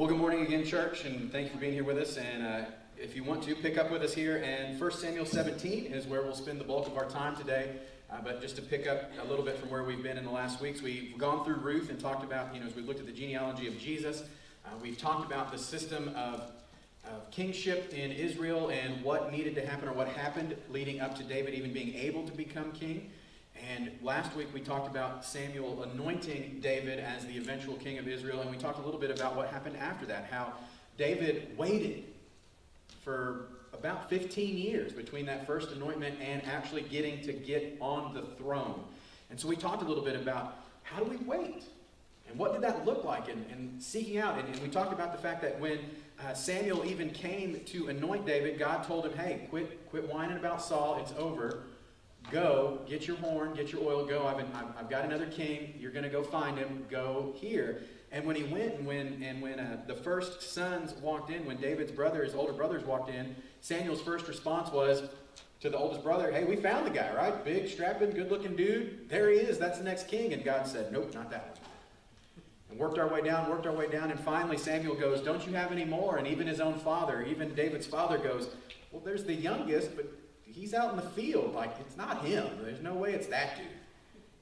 Well, good morning again, church, and thank you for being here with us. And if you want to, pick up with us here. And 1 Samuel 17 is where we'll spend the bulk of our time today. But just to pick up a little bit from where we've been in the last weeks, we've gone through Ruth and talked about, as we've looked at the genealogy of Jesus, we've talked about the system of kingship in Israel and what needed to happen or what happened leading up to David even being able to become king. And last week we talked about Samuel anointing David as the eventual king of Israel, and we talked a little bit about what happened after that, how David waited for about 15 years between that first anointment and actually getting to get on the throne. And so we talked a little bit about how do we wait? And what did that look like in seeking out? And we talked about the fact that when Samuel even came to anoint David, God told him, hey, quit whining about Saul, it's over. Go, get your horn, get your oil, go. I've got another king. You're going to go find him. Go here. And when he went and when the first sons walked in, when David's older brothers walked in, Samuel's first response was to the oldest brother, hey, we found the guy, right? Big, strapping, good-looking dude. There he is. That's the next king. And God said, nope, not that one. And worked our way down. And finally Samuel goes, don't you have any more? And even his own father, even David's father goes, well, there's the youngest, but he's out in the field. Like, it's not him. There's no way it's that dude.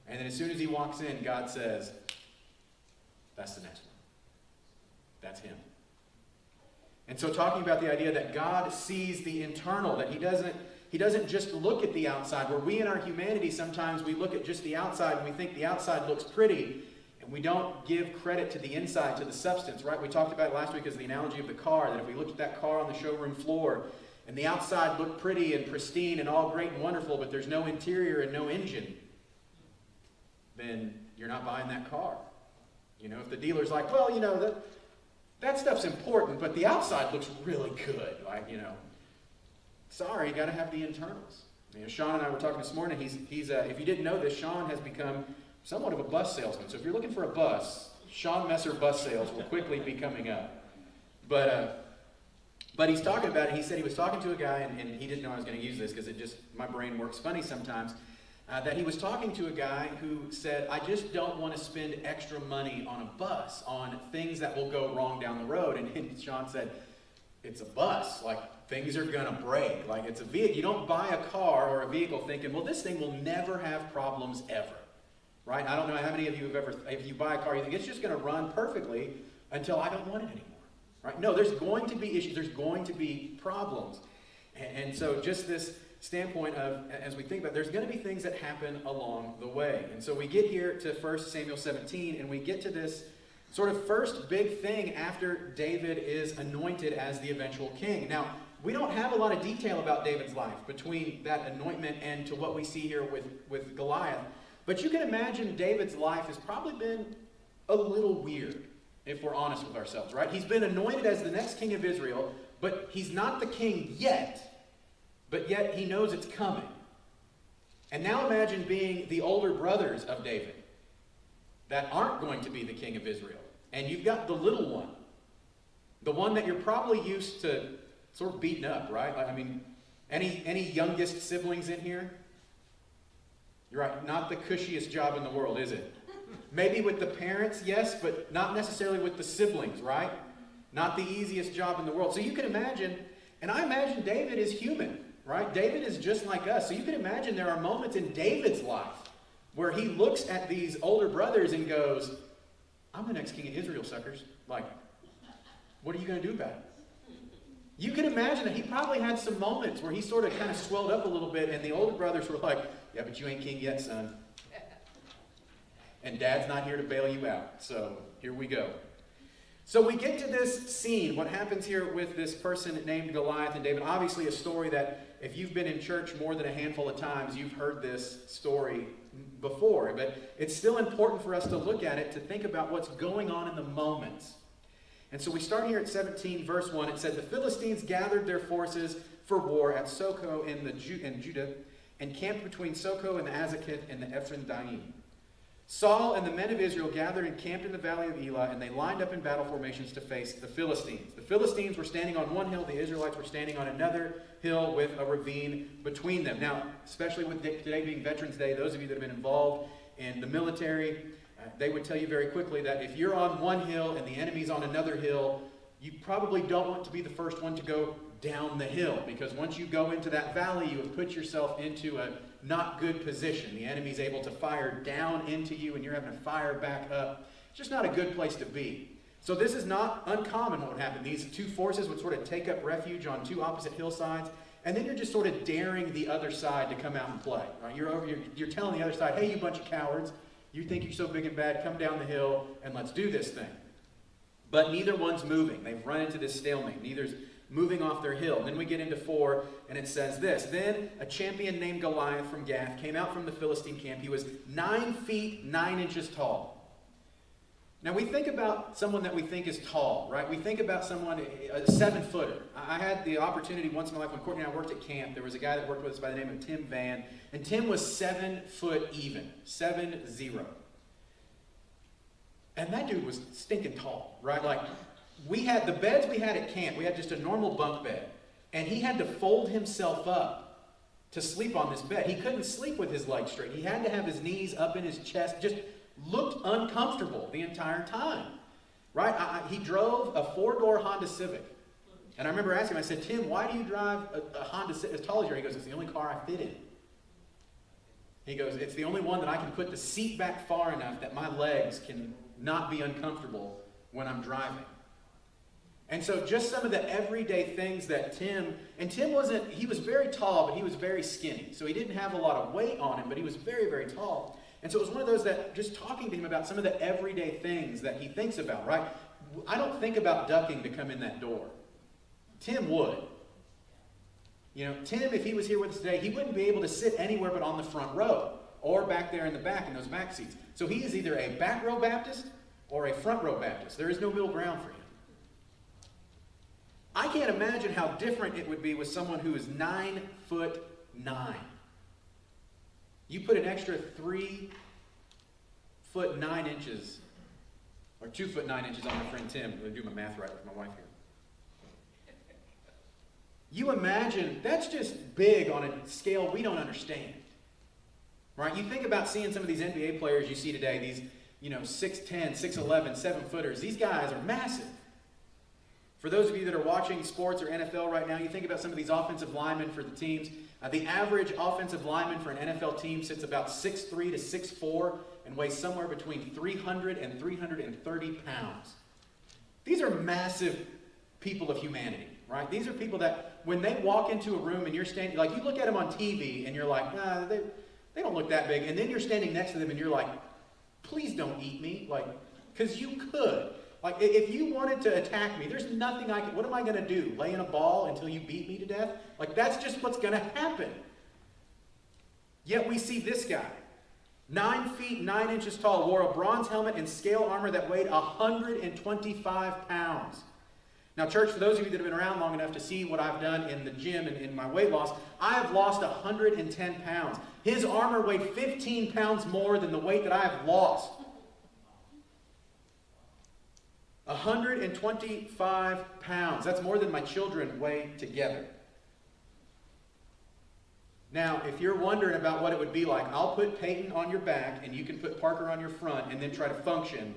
And then as soon as he walks in, God says, that's the next one. That's him. And so talking about the idea that God sees the internal, that he doesn't just look at the outside, where we in our humanity sometimes we look at just the outside and we think the outside looks pretty, and we don't give credit to the inside, to the substance, right? We talked about it last week as the analogy of the car, that if we looked at that car on the showroom floor, and the outside looked pretty and pristine and all great and wonderful, but there's no interior and no engine, then you're not buying that car. If the dealer's like, well, that stuff's important, but the outside looks really good. Like, sorry, you got to have the internals. Sean and I were talking this morning. He's if you didn't know this, Sean has become somewhat of a bus salesman. So if you're looking for a bus, Sean Messer bus sales will quickly be coming up. But he's talking about it. He said he was talking to a guy, and he didn't know I was going to use this because my brain works funny sometimes, that he was talking to a guy who said, I just don't want to spend extra money on a bus, on things that will go wrong down the road. And Sean said, it's a bus. Like, things are going to break. Like, it's a vehicle. You don't buy a car or a vehicle thinking, well, this thing will never have problems ever. Right? I don't know how many of you have ever, if you buy a car, you think it's just going to run perfectly until I don't want it anymore. Right? No, there's going to be issues. There's going to be problems. And so just this standpoint of, as we think about it, there's going to be things that happen along the way. And so we get here to 1 Samuel 17, and we get to this sort of first big thing after David is anointed as the eventual king. Now, we don't have a lot of detail about David's life between that anointment and to what we see here with Goliath. But you can imagine David's life has probably been a little weird, if we're honest with ourselves, right? He's been anointed as the next king of Israel, but he's not the king yet, but yet he knows it's coming. And now imagine being the older brothers of David that aren't going to be the king of Israel. And you've got the little one, the one that you're probably used to sort of beating up, right? I mean, any youngest siblings in here? You're right, not the cushiest job in the world, is it? Maybe with the parents, yes, but not necessarily with the siblings, right? Not the easiest job in the world. So you can imagine, and I imagine David is human, right? David is just like us. So you can imagine there are moments in David's life where he looks at these older brothers and goes, I'm the next king of Israel, suckers. Like, what are you going to do about it? You can imagine that he probably had some moments where he sort of kind of swelled up a little bit, and the older brothers were like, yeah, but you ain't king yet, son. And Dad's not here to bail you out. So here we go. So we get to this scene. What happens here with this person named Goliath and David? Obviously a story that if you've been in church more than a handful of times, you've heard this story before. But it's still important for us to look at it, to think about what's going on in the moments. And so we start here at 17, verse 1. It said, the Philistines gathered their forces for war at Soko in Judah, and camped between Soko and the Azekah and the Ephraim-daim. Saul and the men of Israel gathered and camped in the valley of Elah, and they lined up in battle formations to face the Philistines. The Philistines were standing on one hill, the Israelites were standing on another hill with a ravine between them. Now, especially with today being Veterans Day, those of you that have been involved in the military, they would tell you very quickly that if you're on one hill and the enemy's on another hill, you probably don't want to be the first one to go down the hill, because once you go into that valley, you have put yourself into a not good position. The enemy's able to fire down into you, and you're having to fire back up. It's just not a good place to be. So this is not uncommon what would happen. These two forces would sort of take up refuge on two opposite hillsides, and then you're just sort of daring the other side to come out and play. Right? You're telling the other side, hey, you bunch of cowards, you think you're so big and bad, come down the hill and let's do this thing. But neither one's moving. They've run into this stalemate. Neither's moving off their hill. Then we get into 4, and it says this. Then a champion named Goliath from Gath came out from the Philistine camp. He was 9 feet 9 inches tall. Now we think about someone that we think is tall, right? We think about someone, a 7-footer. I had the opportunity once in my life when Courtney and I worked at camp. There was a guy that worked with us by the name of Tim Van, and Tim was 7 foot even, 7-0. And that dude was stinking tall, right? Like, we had the beds we had at camp, we had just a normal bunk bed, and he had to fold himself up to sleep on this bed. He couldn't sleep with his legs straight. He had to have his knees up in his chest, just looked uncomfortable the entire time, right? He drove a 4-door Honda Civic. And I remember asking him, I said, Tim, why do you drive a Honda Civic as tall as you are? He goes, it's the only car I fit in. He goes, it's the only one that I can put the seat back far enough that my legs can not be uncomfortable when I'm driving. And so just some of the everyday things that Tim wasn't, he was very tall, but he was very skinny. So he didn't have a lot of weight on him, but he was very, very tall. And so it was one of those that just talking to him about some of the everyday things that he thinks about, right? I don't think about ducking to come in that door. Tim would. You know, Tim, if he was here with us today, he wouldn't be able to sit anywhere but on the front row or back there in the back in those back seats. So he is either a back row Baptist or a front row Baptist. There is no middle ground for him. I can't imagine how different it would be with someone who is 9 foot 9. You put an extra 3 foot 9 inches, or 2 foot 9 inches on my friend Tim. I'm going to do my math right with my wife here. You imagine, that's just big on a scale we don't understand. Right? You think about seeing some of these NBA players you see today, these, 6'10", 6'11", 7-footers. These guys are massive. For those of you that are watching sports or NFL right now, you think about some of these offensive linemen for the teams. The average offensive lineman for an NFL team sits about 6'3" to 6'4" and weighs somewhere between 300 and 330 pounds. These are massive people of humanity, right? These are people that when they walk into a room and you're standing, like you look at them on TV and you're like, nah, they don't look that big. And then you're standing next to them and you're like, please don't eat me, like, because you could. Like, if you wanted to attack me, there's nothing I can, what am I going to do? Lay in a ball until you beat me to death? Like, that's just what's going to happen. Yet we see this guy, 9 feet 9 inches tall, wore a bronze helmet and scale armor that weighed 125 pounds. Now, church, for those of you that have been around long enough to see what I've done in the gym and in my weight loss, I have lost 110 pounds. His armor weighed 15 pounds more than the weight that I have lost. 125 pounds. That's more than my children weigh together. Now, if you're wondering about what it would be like, I'll put Peyton on your back and you can put Parker on your front and then try to function.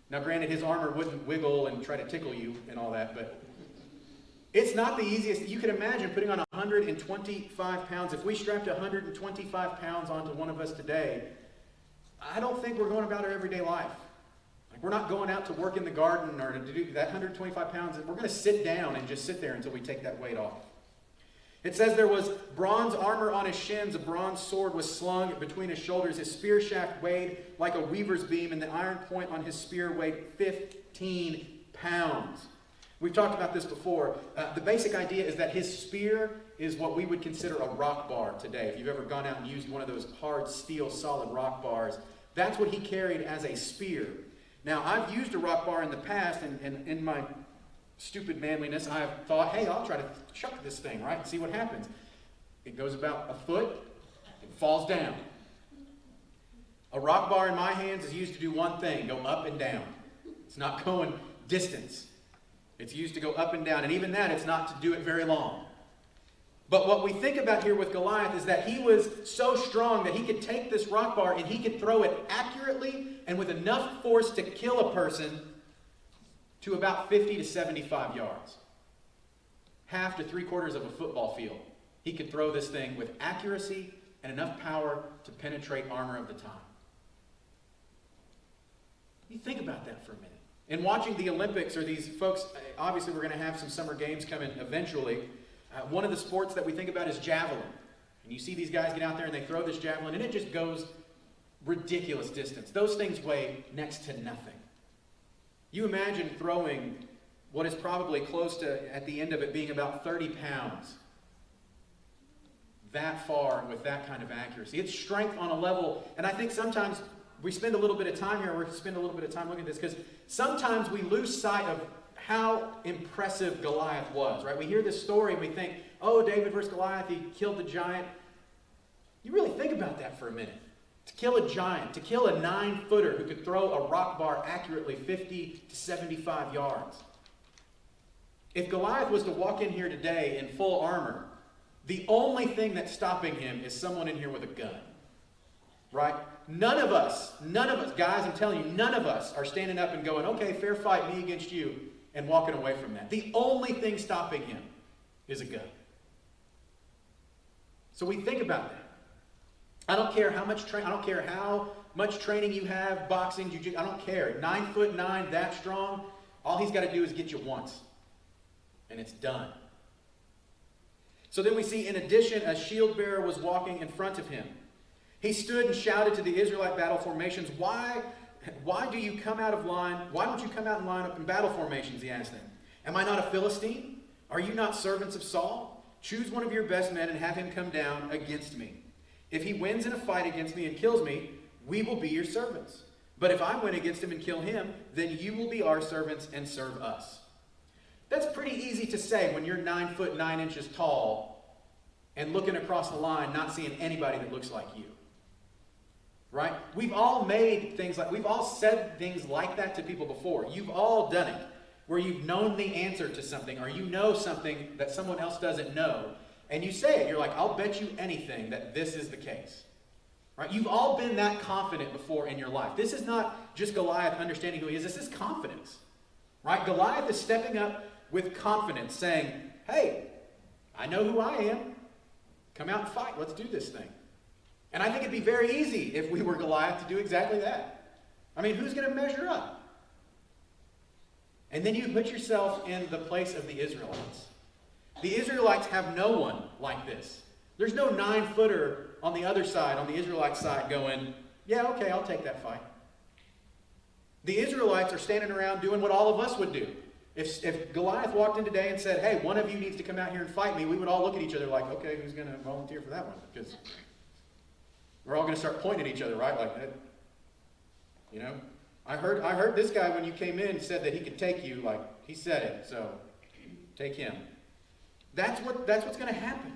Now, granted, his armor wouldn't wiggle and try to tickle you and all that, but it's not the easiest. You can imagine putting on 125 pounds. If we strapped 125 pounds onto one of us today, I don't think we're going about our everyday life. Like, we're not going out to work in the garden or to do that 125 pounds. We're going to sit down and just sit there until we take that weight off. It says there was bronze armor on his shins, a bronze sword was slung between his shoulders. His spear shaft weighed like a weaver's beam, and the iron point on his spear weighed 15 pounds. We've talked about this before. The basic idea is that his spear is what we would consider a rock bar today. If you've ever gone out and used one of those hard steel solid rock bars, that's what he carried as a spear. Now, I've used a rock bar in the past, and in my stupid manliness, I've thought, hey, I'll try to chuck this thing, right, and see what happens. It goes about a foot, it falls down. A rock bar in my hands is used to do one thing, go up and down. It's not going distance. It's used to go up and down, and even that, it's not to do it very long. But what we think about here with Goliath is that he was so strong that he could take this rock bar and he could throw it accurately and with enough force to kill a person to about 50 to 75 yards. Half to 3/4 of a football field. He could throw this thing with accuracy and enough power to penetrate armor of the time. You think about that for a minute. In watching the Olympics, or these folks, obviously we're going to have some summer games coming eventually. One of the sports that we think about is javelin. And you see these guys get out there and they throw this javelin, and it just goes ridiculous distance. Those things weigh next to nothing. You imagine throwing what is probably close to, at the end of it, being about 30 pounds. That far with that kind of accuracy. It's strength on a level, and I think sometimes we spend a little bit of time here, we spend a little bit of time looking at this, because sometimes we lose sight of how impressive Goliath was, right? We hear this story and we think, oh, David versus Goliath, he killed the giant. You really think about that for a minute. To kill a giant, to kill a 9-footer who could throw a rock bar accurately 50 to 75 yards. If Goliath was to walk in here today in full armor, the only thing that's stopping him is someone in here with a gun. Right? None of us, guys, I'm telling you, none of us are standing up and going, okay, fair fight, me against you, and walking away from that. The only thing stopping him is a gun. So we think about that. I don't care how much training you have, boxing, jiu-jitsu, I don't care. 9'9", that strong, all he's got to do is get you once. And it's done. So then we see, in addition, a shield bearer was walking in front of him. He stood and shouted to the Israelite battle formations, why do you come out of line? Why don't you come out and line up in battle formations, he asked them. Am I not a Philistine? Are you not servants of Saul? Choose one of your best men and have him come down against me. If he wins in a fight against me and kills me, we will be your servants. But if I win against him and kill him, then you will be our servants and serve us. That's pretty easy to say when you're 9'9" tall and looking across the line, not seeing anybody that looks like you. Right? We've all said things like that to people before. You've all done it, where you've known the answer to something, or you know something that someone else doesn't know, and you say it. You're like, I'll bet you anything that this is the case. Right? You've all been that confident before in your life. This is not just Goliath understanding who he is. This is confidence. Right? Goliath is stepping up with confidence, saying, hey, I know who I am. Come out and fight. Let's do this thing. And I think it'd be very easy if we were Goliath to do exactly that. I mean, who's going to measure up? And then you put yourself in the place of the Israelites. The Israelites have no one like this. There's no 9-footer on the other side, on the Israelite side, going, yeah, okay, I'll take that fight. The Israelites are standing around doing what all of us would do. If Goliath walked in today and said, hey, one of you needs to come out here and fight me, we would all look at each other like, okay, who's going to volunteer for that one? Because we're all going to start pointing at each other, right? Like that. You know? I heard this guy, when you came in, said that he could take you. Like, he said it, so take him. That's what's going to happen.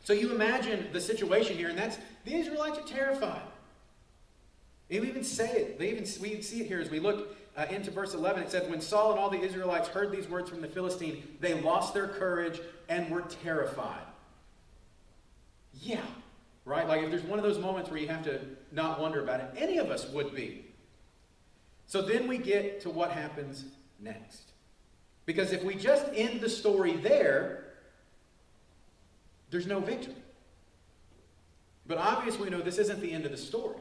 So you imagine the situation here, and the Israelites are terrified. They even say it. We see it here as we look into verse 11. It says, when Saul and all the Israelites heard these words from the Philistine, they lost their courage and were terrified. Yeah. Right? Like if there's one of those moments where you have to not wonder about it, any of us would be. So then we get to what happens next. Because if we just end the story there, there's no victory. But obviously we know this isn't the end of the story.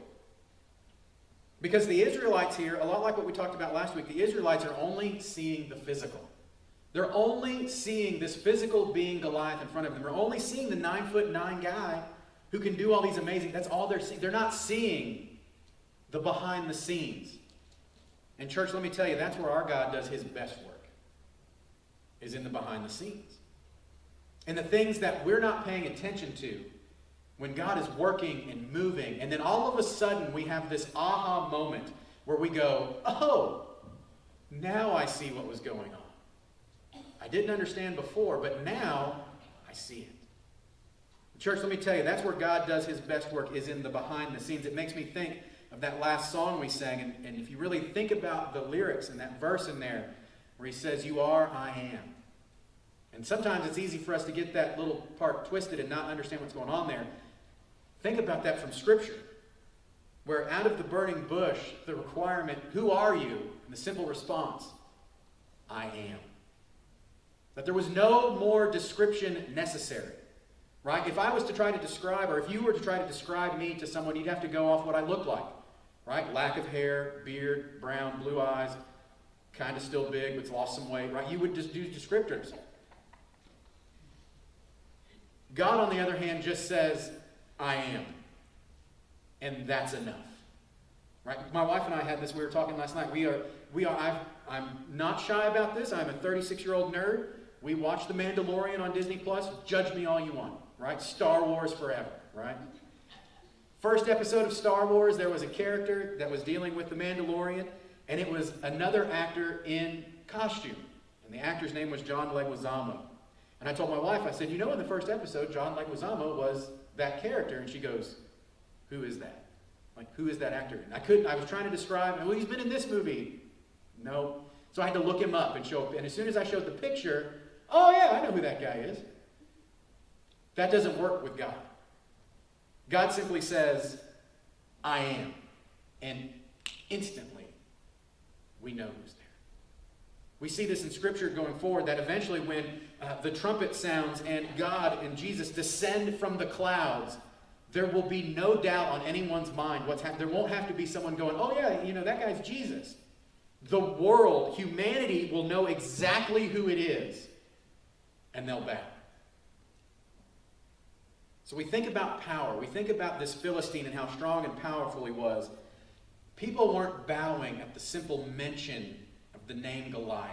Because the Israelites here, a lot like what we talked about last week, the Israelites are only seeing the physical. They're only seeing this physical being Goliath in front of them. They're only seeing the 9'9" guy who can do all these amazing, that's all they're seeing. They're not seeing the behind the scenes. And church, let me tell you, that's where our God does his best work, is in the behind the scenes. And the things that we're not paying attention to, when God is working and moving, and then all of a sudden we have this aha moment where we go, oh, now I see what was going on. I didn't understand before, but now I see it. Church, let me tell you, that's where God does his best work, is in the behind the scenes. It makes me think of that last song we sang, and if you really think about the lyrics and that verse in there where he says, you are, I am. And sometimes it's easy for us to get that little part twisted and not understand what's going on there. Think about that from Scripture, where out of the burning bush, the requirement, who are you? And the simple response, I am. That there was no more description necessary. Right? If I was to try to describe, or if you were to try to describe me to someone, you'd have to go off what I look like. Right? Lack of hair, beard, brown, blue eyes, kind of still big, but lost some weight. Right? You would just do descriptors. God, on the other hand, just says, I am. And that's enough. Right? My wife and I had this, we were talking last night. I'm not shy about this. I'm a 36-year-old nerd. We watch The Mandalorian on Disney Plus. Judge me all you want. Right? Star Wars forever. Right? First episode of Star Wars, there was a character that was dealing with the Mandalorian, and it was another actor in costume. And the actor's name was John Leguizamo. And I told my wife, I said, in the first episode, John Leguizamo was that character. And she goes, who is that? Like, who is that actor? And I was trying to describe, well, he's been in this movie. No. So I had to look him up and show up. And as soon as I showed the picture, oh yeah, I know who that guy is. That doesn't work with God. God simply says, I am. And instantly, we know who's there. We see this in Scripture going forward, that eventually when the trumpet sounds and God and Jesus descend from the clouds, there will be no doubt on anyone's mind what's happening. There won't have to be someone going, oh yeah, that guy's Jesus. The world, humanity will know exactly who it is, and they'll bow. So we think about power. We think about this Philistine and how strong and powerful he was. People weren't bowing at the simple mention of the name Goliath.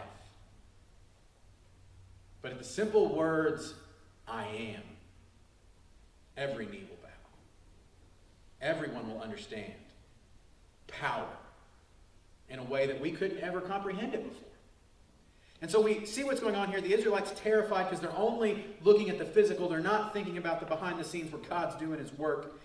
But at the simple words, I am, every knee will bow. Everyone will understand power in a way that we couldn't ever comprehend it before. And so we see what's going on here. The Israelites terrified because they're only looking at the physical. They're not thinking about the behind the scenes where God's doing his work.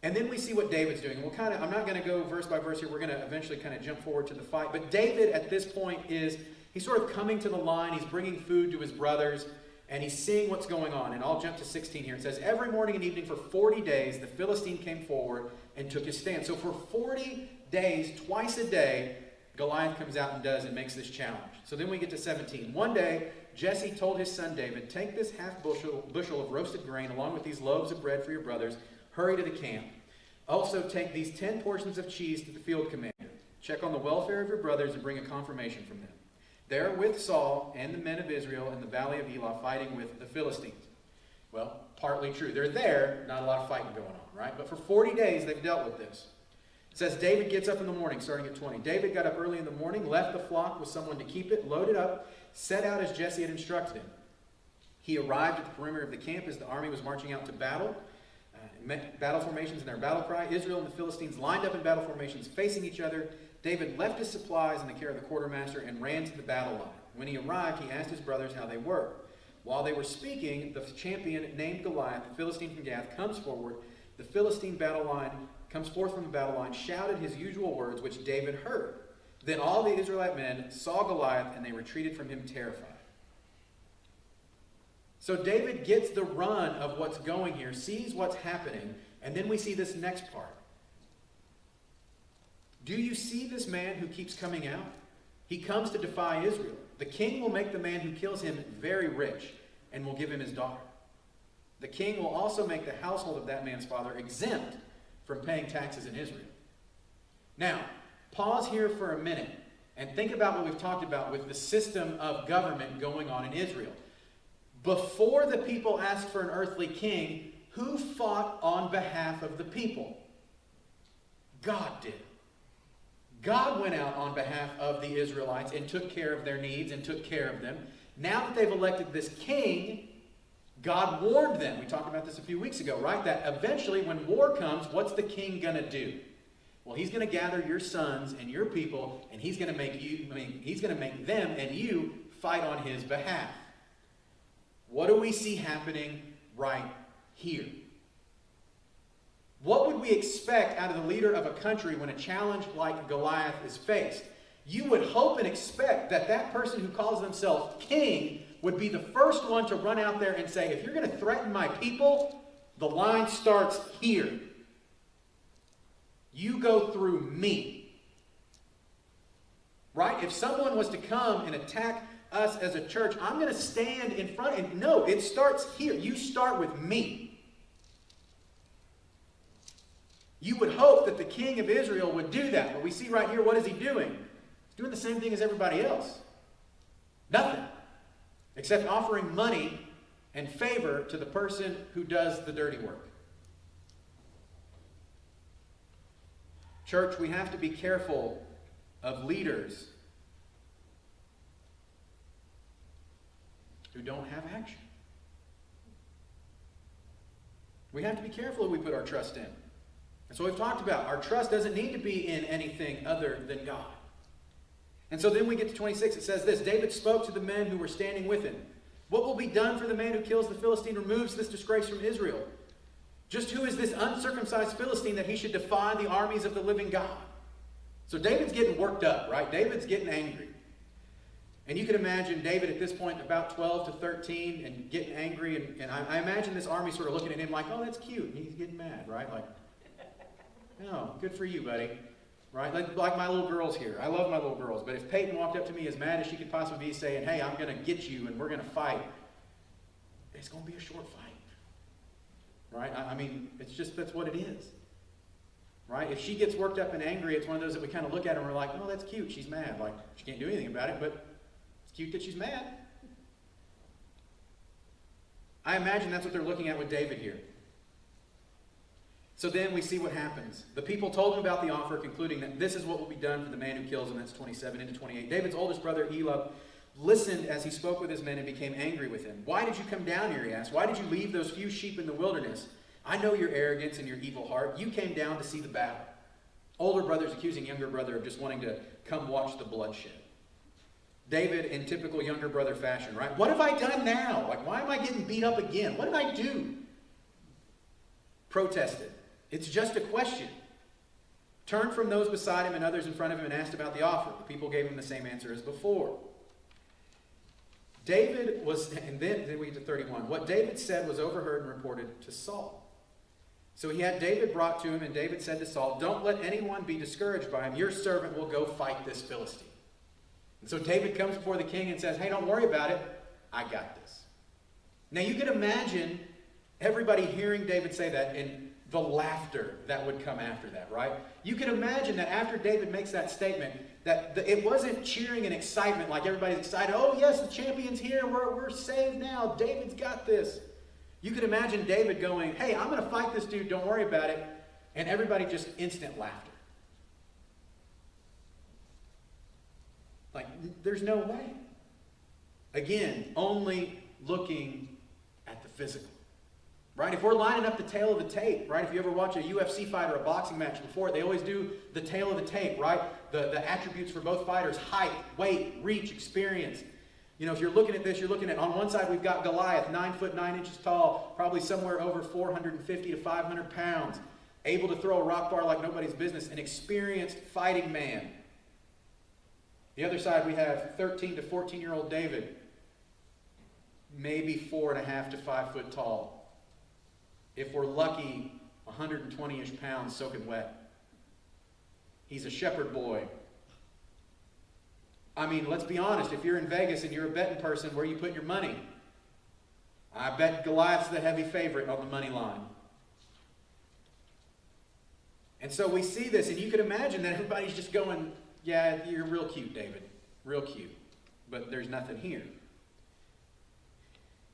And then we see what David's doing. And I'm not going to go verse by verse here. We're going to eventually kind of jump forward to the fight. But David at this point he's sort of coming to the line. He's bringing food to his brothers. And he's seeing what's going on. And I'll jump to 16 here. It says, every morning and evening for 40 days, the Philistine came forward and took his stand. So for 40 days, twice a day, Goliath comes out and makes this challenge. So then we get to 17. One day, Jesse told his son David, take this half bushel of roasted grain along with these loaves of bread for your brothers. Hurry to the camp. Also take these 10 portions of cheese to the field commander. Check on the welfare of your brothers and bring a confirmation from them. They're with Saul and the men of Israel in the valley of Elah fighting with the Philistines. Well, partly true. They're there, not a lot of fighting going on, right? But for 40 days, they've dealt with this. It says David gets up in the morning, starting at 20. David got up early in the morning, left the flock with someone to keep it, loaded up, set out as Jesse had instructed him. He arrived at the perimeter of the camp as the army was marching out to battle. Battle formations and their battle cry. Israel and the Philistines lined up in battle formations facing each other. David left his supplies in the care of the quartermaster and ran to the battle line. When he arrived, he asked his brothers how they were. While they were speaking, the champion named Goliath, the Philistine from Gath, comes forward. The Philistine comes forth from the battle line, shouted his usual words, which David heard. Then all the Israelite men saw Goliath, and they retreated from him terrified. So David gets the run of what's going here, sees what's happening, and then we see this next part. Do you see this man who keeps coming out? He comes to defy Israel. The king will make the man who kills him very rich and will give him his daughter. The king will also make the household of that man's father exempt from paying taxes in Israel. Now, pause here for a minute and think about what we've talked about with the system of government going on in Israel. Before the people asked for an earthly king, who fought on behalf of the people? God did. God went out on behalf of the Israelites and took care of their needs and took care of them. Now that they've elected this king, God warned them. We talked about this a few weeks ago, right? That eventually when war comes, what's the king going to do? Well, he's going to gather your sons and your people, and he's going to make them and you fight on his behalf. What do we see happening right here? What would we expect out of the leader of a country when a challenge like Goliath is faced? You would hope and expect that that person who calls themselves king would be the first one to run out there and say, if you're going to threaten my people, the line starts here. You go through me. right? If someone was to come and attack us as a church, I'm going to stand in front. And no, it starts here. You start with me. You would hope that the king of Israel would do that. But we see right here, what is he doing? He's doing the same thing as everybody else. Nothing. Except offering money and favor to the person who does the dirty work. Church, we have to be careful of leaders who don't have action. We have to be careful who we put our trust in. And so we've talked about our trust doesn't need to be in anything other than God. And so then we get to 26. It says this, David spoke to the men who were standing with him. What will be done for the man who kills the Philistine, removes this disgrace from Israel? Just who is this uncircumcised Philistine that he should defy the armies of the living God? So David's getting worked up, right? David's getting angry. And you can imagine David at this point about 12 to 13 and getting angry. And I imagine this army sort of looking at him like, oh, that's cute. And he's getting mad, right? Like, no, good for you, buddy. Right? Like my little girls here. I love my little girls. But if Peyton walked up to me as mad as she could possibly be saying, hey, I'm going to get you and we're going to fight, it's going to be a short fight. Right? I mean, it's just, that's what it is. Right? If she gets worked up and angry, it's one of those that we kind of look at her and we're like, oh, that's cute. She's mad. Like, she can't do anything about it, but it's cute that she's mad. I imagine that's what they're looking at with David here. So then we see what happens. The people told him about the offer, concluding that this is what will be done for the man who kills him. That's 27 into 28. David's oldest brother, Eliab, listened as he spoke with his men and became angry with him. Why did you come down here, he asked. Why did you leave those few sheep in the wilderness? I know your arrogance and your evil heart. You came down to see the battle. Older brother's accusing younger brother of just wanting to come watch the bloodshed. David, in typical younger brother fashion, right? What have I done now? Like, why am I getting beat up again? What did I do? Protested. It's just a question. Turned from those beside him and others in front of him and asked about the offer. The people gave him the same answer as before. David was, and then we get to 31. What David said was overheard and reported to Saul. So he had David brought to him, and David said to Saul, don't let anyone be discouraged by him. Your servant will go fight this Philistine. And so David comes before the king and says, hey, don't worry about it. I got this. Now you can imagine everybody hearing David say that and the laughter that would come after that, right? You can imagine that after David makes that statement, that it wasn't cheering and excitement like everybody's excited. Oh, yes, the champion's here. We're saved now. David's got this. You can imagine David going, hey, I'm going to fight this dude. Don't worry about it. And everybody just instant laughter. Like, there's no way. Again, only looking at the physical. Right? If we're lining up the tail of the tape, right? If you ever watch a UFC fight or a boxing match before, they always do the tail of the tape, right? The attributes for both fighters: height, weight, reach, experience. You know, if you're looking at this, you're looking at, on one side we've got Goliath, 9 foot 9 inches tall, probably somewhere over 450 to 500 pounds, able to throw a rock bar like nobody's business, an experienced fighting man. The other side we have 13 to 14-year-old David, maybe 4.5 to 5 foot tall. If we're lucky, 120-ish pounds soaking wet. He's a shepherd boy. I mean, let's be honest. If you're in Vegas and you're a betting person, where are you putting your money? I bet Goliath's the heavy favorite on the money line. And so we see this, and you can imagine that everybody's just going, yeah, you're real cute, David. Real cute. But there's nothing here.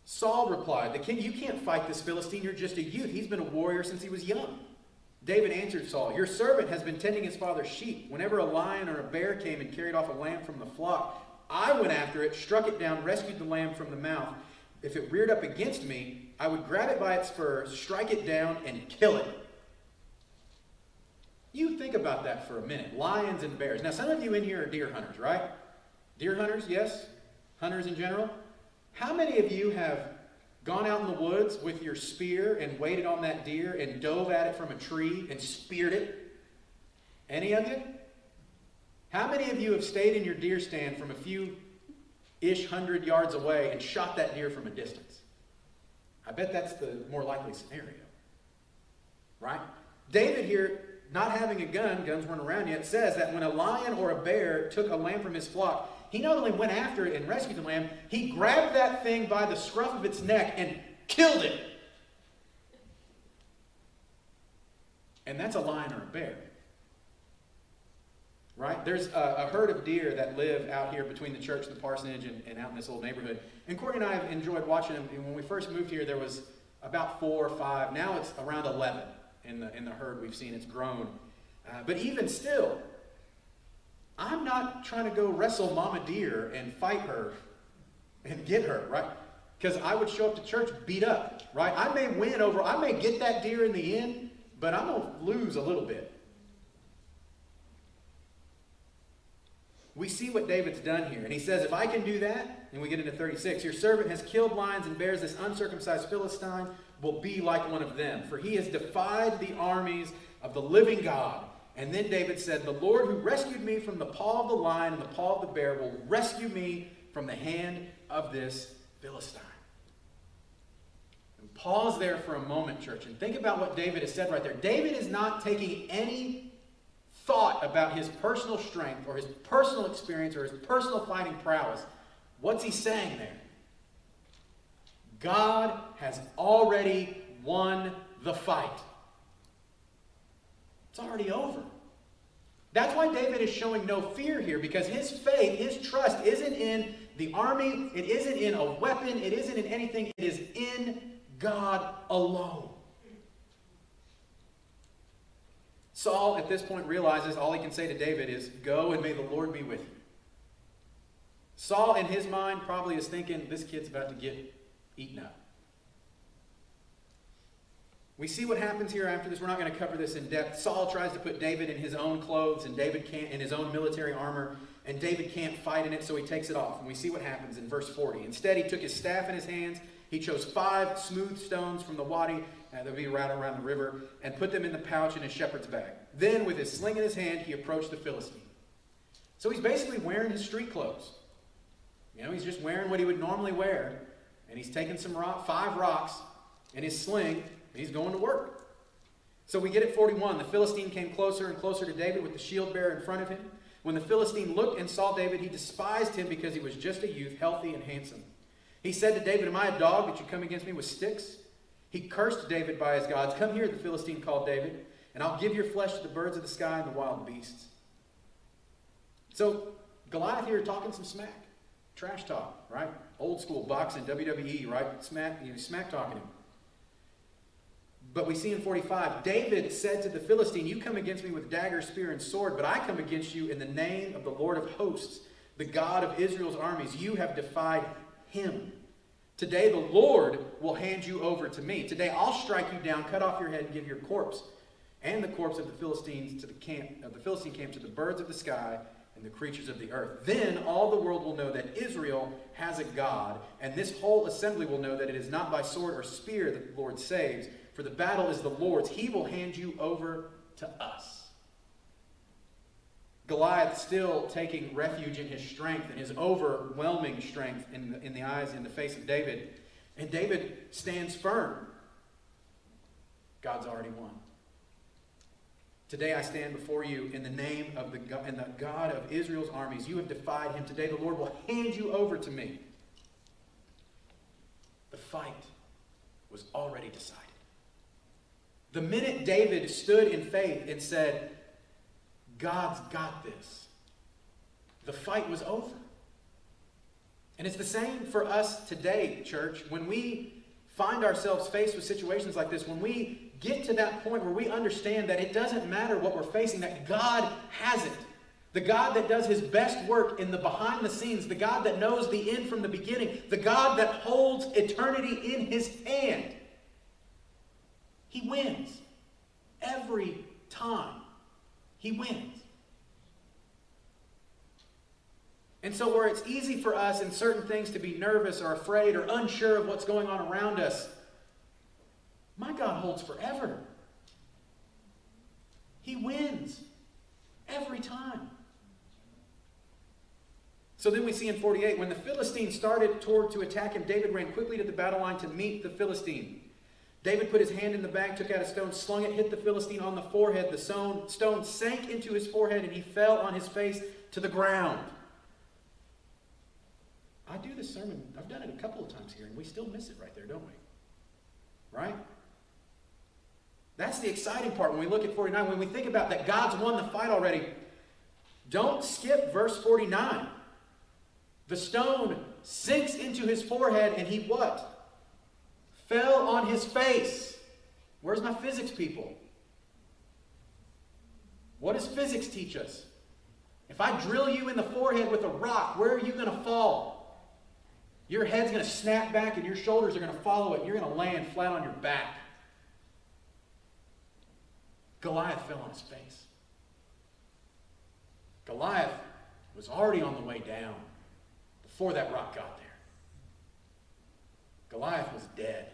Saul replied, the king, you can't fight this Philistine. You're just a youth. He's been a warrior since he was young. David answered Saul, your servant has been tending his father's sheep. Whenever a lion or a bear came and carried off a lamb from the flock, I went after it, struck it down, rescued the lamb from the mouth. If it reared up against me, I would grab it by its spurs, strike it down, and kill it. You think about that for a minute. Lions and bears. Now, some of you in here are deer hunters, right? Deer hunters, yes? Hunters in general? How many of you have gone out in the woods with your spear and waited on that deer and dove at it from a tree and speared it? Any of you? How many of you have stayed in your deer stand from a few-ish 100 yards away and shot that deer from a distance? I bet that's the more likely scenario. Right? David here not having a gun, guns weren't around yet, says that when a lion or a bear took a lamb from his flock, he not only went after it and rescued the lamb, he grabbed that thing by the scruff of its neck and killed it. And that's a lion or a bear. Right? There's a herd of deer that live out here between the church, the parsonage, and out in this old neighborhood. And Courtney and I have enjoyed watching them. And when we first moved here, there was about 4 or 5. Now it's around 11 in the herd we've seen. It's grown. But even still, I'm not trying to go wrestle Mama Deer and fight her and get her, right? Because I would show up to church beat up, right? I may get that deer in the end, but I'm going to lose a little bit. We see what David's done here. And he says, if I can do that, and we get into 36, your servant has killed lions and bears, this uncircumcised Philistine will be like one of them. For he has defied the armies of the living God. And then David said, the Lord who rescued me from the paw of the lion and the paw of the bear will rescue me from the hand of this Philistine. And pause there for a moment, church, and think about what David has said right there. David is not taking any thought about his personal strength or his personal experience or his personal fighting prowess. What's he saying there? God has already won the fight. It's already over. That's why David is showing no fear here, because his faith, his trust isn't in the army, it isn't in a weapon, it isn't in anything, it is in God alone. Saul, at this point, realizes all he can say to David is, go and may the Lord be with you. Saul, in his mind, probably is thinking, this kid's about to get eaten up. We see what happens here after this. We're not going to cover this in depth. Saul tries to put David in his own clothes, and David can't, in his own military armor, and David can't fight in it, so he takes it off. And we see what happens in verse 40. Instead, he took his staff in his hands. He chose 5 smooth stones from the wadi, that would be right around the river, and put them in the pouch in his shepherd's bag. Then, with his sling in his hand, he approached the Philistine. So he's basically wearing his street clothes. You know, he's just wearing what he would normally wear, and he's taking 5 rocks in his sling, and he's going to work. So we get at 41. The Philistine came closer and closer to David with the shield bearer in front of him. When the Philistine looked and saw David, he despised him because he was just a youth, healthy and handsome. He said to David, am I a dog that you come against me with sticks? He cursed David by his gods. Come here, the Philistine called David, and I'll give your flesh to the birds of the sky and the wild beasts. So Goliath here talking some smack. Trash talk, right? Old school boxing, WWE, right? Smack talking him. But we see in 45, David said to the Philistine, you come against me with dagger, spear, and sword, but I come against you in the name of the Lord of hosts, the God of Israel's armies. You have defied him. Today the Lord will hand you over to me. Today I'll strike you down, cut off your head, and give your corpse and the corpse of the Philistines to the Philistine camp to the birds of the sky and the creatures of the earth. Then all the world will know that Israel has a God, and this whole assembly will know that it is not by sword or spear that the Lord saves, for the battle is the Lord's. He will hand you over to us. Goliath still taking refuge in his strength and his overwhelming strength in the face of David. And David stands firm. God's already won. Today I stand before you in the name of the God of Israel's armies. You have defied him. Today the Lord will hand you over to me. The fight was already decided. The minute David stood in faith and said, God's got this, the fight was over. And it's the same for us today, church. When we find ourselves faced with situations like this, when we get to that point where we understand that it doesn't matter what we're facing, that God has it. The God that does his best work in the behind the scenes, the God that knows the end from the beginning, the God that holds eternity in his hand. He wins. Every time. He wins. And so where it's easy for us in certain things to be nervous or afraid or unsure of what's going on around us, my God holds forever. He wins. Every time. So then we see in 48, when the Philistine started to attack him, David ran quickly to the battle line to meet the Philistine. David put his hand in the bag, took out a stone, slung it, hit the Philistine on the forehead. The stone sank into his forehead, and he fell on his face to the ground. I do this sermon, I've done it a couple of times here, and we still miss it right there, don't we? Right? That's the exciting part when we look at 49. When we think about that God's won the fight already, don't skip verse 49. The stone sinks into his forehead, and he what? Fell on his face. Where's my physics people? What does physics teach us? If I drill you in the forehead with a rock, where are you going to fall? Your head's going to snap back and your shoulders are going to follow it. You're going to land flat on your back. Goliath fell on his face. Goliath was already on the way down before that rock got there. Goliath was dead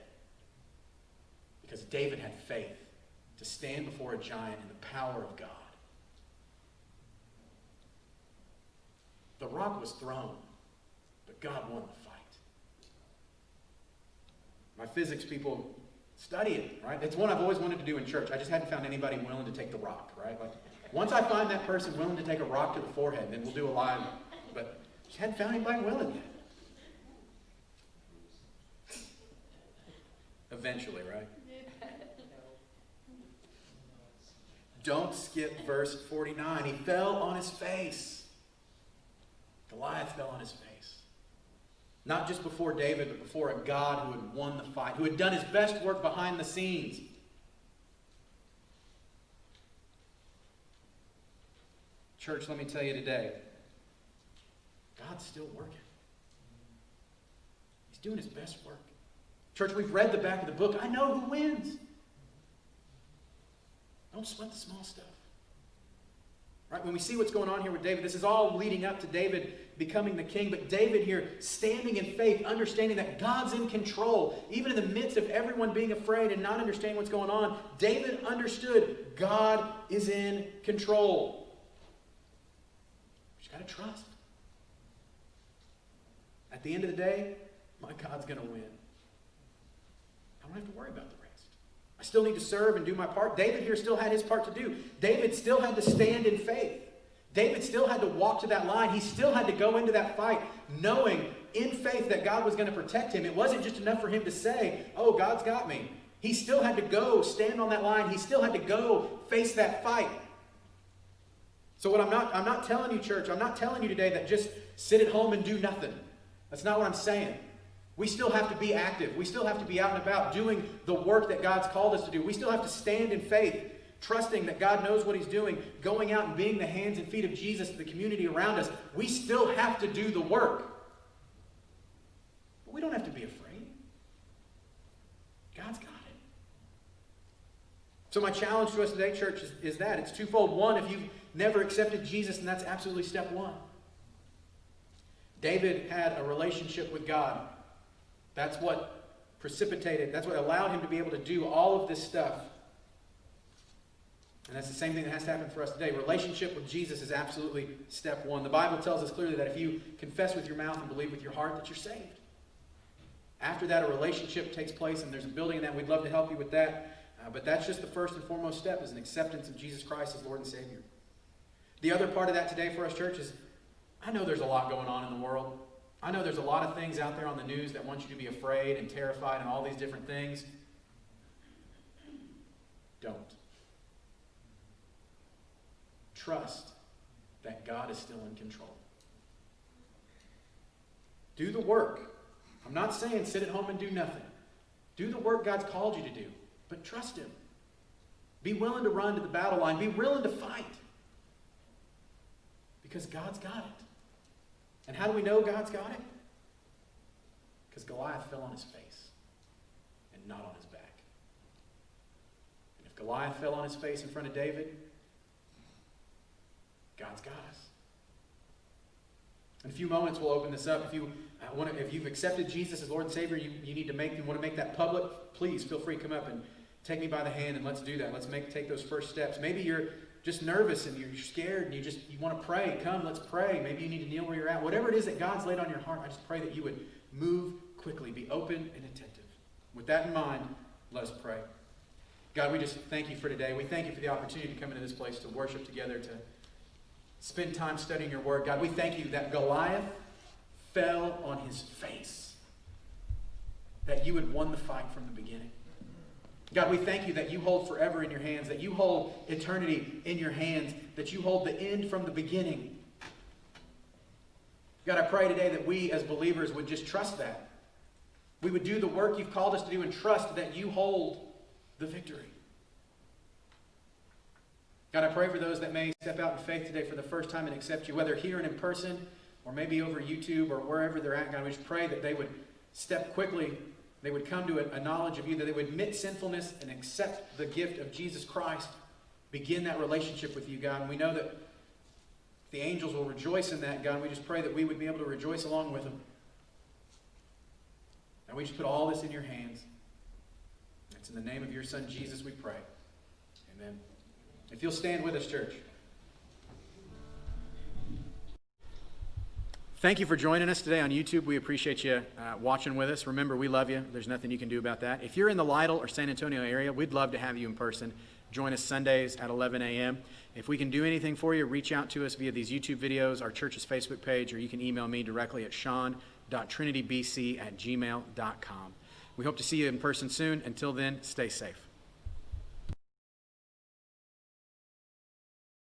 because David had faith to stand before a giant in the power of God. The rock was thrown, but God won the fight. My physics people study it, right? It's one I've always wanted to do in church. I just hadn't found anybody willing to take the rock, right? Like, once I find that person willing to take a rock to the forehead, then we'll do a live. But just hadn't found anybody willing yet. Eventually, right? Don't skip verse 49. He fell on his face. Goliath fell on his face. Not just before David, but before a God who had won the fight, who had done his best work behind the scenes. Church, let me tell you today, God's still working. He's doing his best work. Church, we've read the back of the book. I know who wins. Don't sweat the small stuff. Right? When we see what's going on here with David, this is all leading up to David becoming the king, but David here standing in faith, understanding that God's in control. Even in the midst of everyone being afraid and not understanding what's going on, David understood God is in control. You just got to trust. At the end of the day, my God's going to win. I don't have to worry about the rest. I still need to serve and do my part. David here still had his part to do. David still had to stand in faith. David still had to walk to that line. He still had to go into that fight knowing in faith that God was going to protect him. It wasn't just enough for him to say, oh, God's got me. He still had to go stand on that line. He still had to go face that fight. So what I'm not telling you, church, I'm not telling you today that just sit at home and do nothing. That's not what I'm saying. We still have to be active. We still have to be out and about doing the work that God's called us to do. We still have to stand in faith, trusting that God knows what he's doing, going out and being the hands and feet of Jesus to the community around us. We still have to do the work. But we don't have to be afraid. God's got it. So my challenge to us today, church, is that. It's twofold. One, if you've never accepted Jesus, then that's absolutely step one. David had a relationship with God. That's what that's what allowed him to be able to do all of this stuff. And that's the same thing that has to happen for us today. Relationship with Jesus is absolutely step one. The Bible tells us clearly that if you confess with your mouth and believe with your heart, that you're saved. After that, a relationship takes place, and there's a building in that. We'd love to help you with that. But that's just the first and foremost step, is an acceptance of Jesus Christ as Lord and Savior. The other part of that today for us, church, is I know there's a lot going on in the world. I know there's a lot of things out there on the news that want you to be afraid and terrified and all these different things. Don't. Trust that God is still in control. Do the work. I'm not saying sit at home and do nothing. Do the work God's called you to do, but trust him. Be willing to run to the battle line. Be willing to fight. Because God's got it. And how do we know God's got it? Because Goliath fell on his face and not on his back. And if Goliath fell on his face in front of David, God's got us. In a few moments, we'll open this up. If you've accepted Jesus as Lord and Savior, you need to want to make that public, please feel free to come up and take me by the hand and let's do that. Let's take those first steps. Maybe you're just nervous and you're scared and you want to pray. Come, let's pray. Maybe you need to kneel where you're at. Whatever it is that God's laid on your heart, I just pray that you would move quickly, be open and attentive. With that in mind, Let us pray. God, we just thank you for today. We thank you for the opportunity to come into this place to worship together, to spend time studying your word. God, we thank you that Goliath fell on his face, that you had won the fight from the beginning. God, we thank you that you hold forever in your hands, that you hold eternity in your hands, that you hold the end from the beginning. God, I pray today that we as believers would just trust that. We would do the work you've called us to do and trust that you hold the victory. God, I pray for those that may step out in faith today for the first time and accept you, whether here and in person or maybe over YouTube or wherever they're at. God, we just pray that they would step quickly, they would come to a knowledge of you, that they would admit sinfulness and accept the gift of Jesus Christ, begin that relationship with you, God. And we know that the angels will rejoice in that, God. And we just pray that we would be able to rejoice along with them. And we just put all this in your hands. It's in the name of your Son, Jesus, we pray. Amen. If you'll stand with us, church. Thank you for joining us today on YouTube. We appreciate you watching with us. Remember, we love you. There's nothing you can do about that. If you're in the Lytle or San Antonio area, we'd love to have you in person. Join us Sundays at 11 a.m. If we can do anything for you, reach out to us via these YouTube videos, our church's Facebook page, or you can email me directly at sean.trinitybc@gmail.com. We hope to see you in person soon. Until then, stay safe.